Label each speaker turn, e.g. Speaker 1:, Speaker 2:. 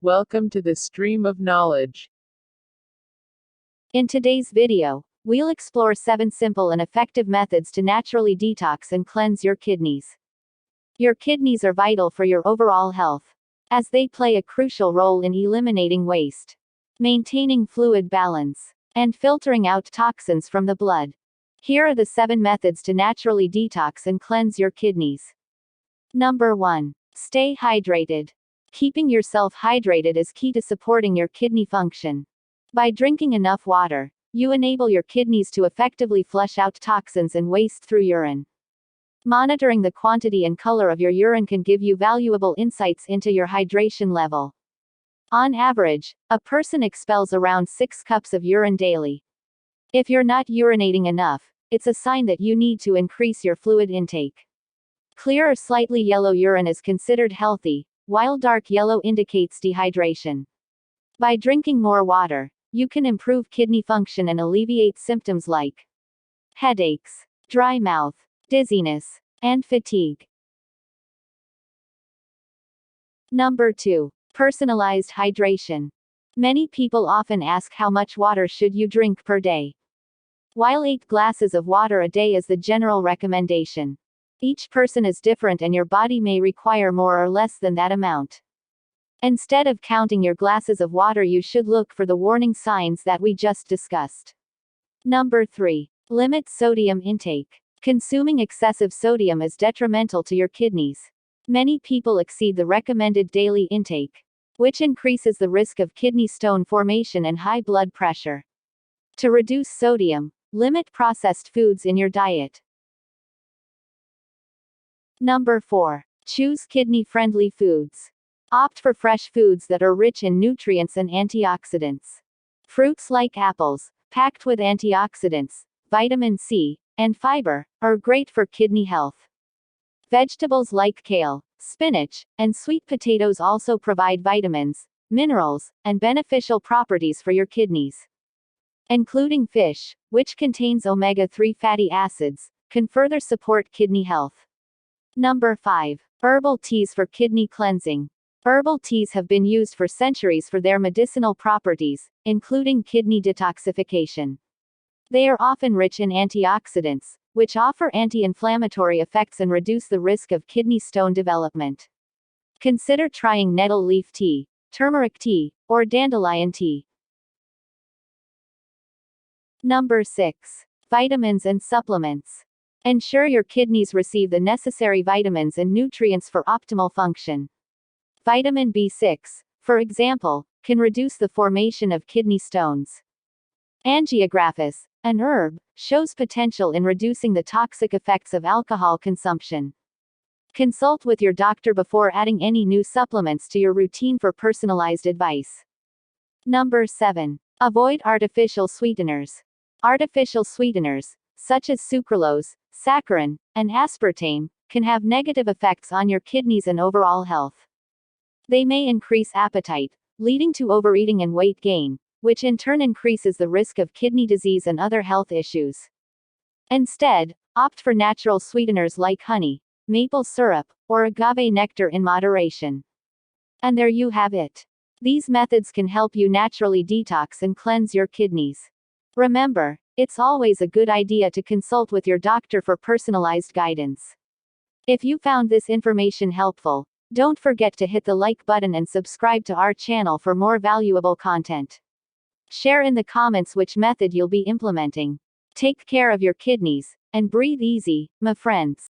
Speaker 1: Welcome to the stream of knowledge.
Speaker 2: In today's video, we'll explore 7 simple and effective methods to naturally detox and cleanse your kidneys. Your kidneys are vital for your overall health, as they play a crucial role in eliminating waste, maintaining fluid balance, and filtering out toxins from the blood. Here are the 7 methods to naturally detox and cleanse your kidneys. Number 1. Stay hydrated. Keeping yourself hydrated is key to supporting your kidney function. By drinking enough water, you enable your kidneys to effectively flush out toxins and waste through urine. Monitoring the quantity and color of your urine can give you valuable insights into your hydration level. On average, a person expels around 6 cups of urine daily. If you're not urinating enough, it's a sign that you need to increase your fluid intake. Clear or slightly yellow urine is considered healthy, while dark yellow indicates dehydration. By drinking more water, you can improve kidney function and alleviate symptoms like headaches, dry mouth, dizziness, and fatigue. Number 2. Personalized hydration. Many people often ask how much water should you drink per day. While 8 glasses of water a day is the general recommendation, each person is different and your body may require more or less than that amount. Instead of counting your glasses of water, you should look for the warning signs that we just discussed. Number 3. Limit sodium intake. Consuming excessive sodium is detrimental to your kidneys. Many people exceed the recommended daily intake, which increases the risk of kidney stone formation and high blood pressure. To reduce sodium, limit processed foods in your diet. Number 4. Choose kidney-friendly foods. Opt for fresh foods that are rich in nutrients and antioxidants. Fruits like apples, packed with antioxidants, vitamin C, and fiber, are great for kidney health. Vegetables like kale, spinach, and sweet potatoes also provide vitamins, minerals, and beneficial properties for your kidneys. Including fish, which contains omega-3 fatty acids, can further support kidney health. Number 5. Herbal teas for kidney cleansing. Herbal teas have been used for centuries for their medicinal properties, including kidney detoxification. They are often rich in antioxidants, which offer anti-inflammatory effects and reduce the risk of kidney stone development. Consider trying nettle leaf tea, turmeric tea, or dandelion tea. Number 6. Vitamins and supplements. Ensure your kidneys receive the necessary vitamins and nutrients for optimal function. Vitamin B6, for example, can reduce the formation of kidney stones. Angiographis, an herb, shows potential in reducing the toxic effects of alcohol consumption. Consult with your doctor before adding any new supplements to your routine for personalized advice. Number 7. Avoid artificial sweeteners. Artificial sweeteners, such as sucralose, saccharin, and aspartame, can have negative effects on your kidneys and overall health. They may increase appetite, leading to overeating and weight gain, which in turn increases the risk of kidney disease and other health issues. Instead, opt for natural sweeteners like honey, maple syrup, or agave nectar in moderation. And there you have it. These methods can help you naturally detox and cleanse your kidneys. Remember, it's always a good idea to consult with your doctor for personalized guidance. If you found this information helpful, don't forget to hit the like button and subscribe to our channel for more valuable content. Share in the comments which method you'll be implementing. Take care of your kidneys, and breathe easy, my friends.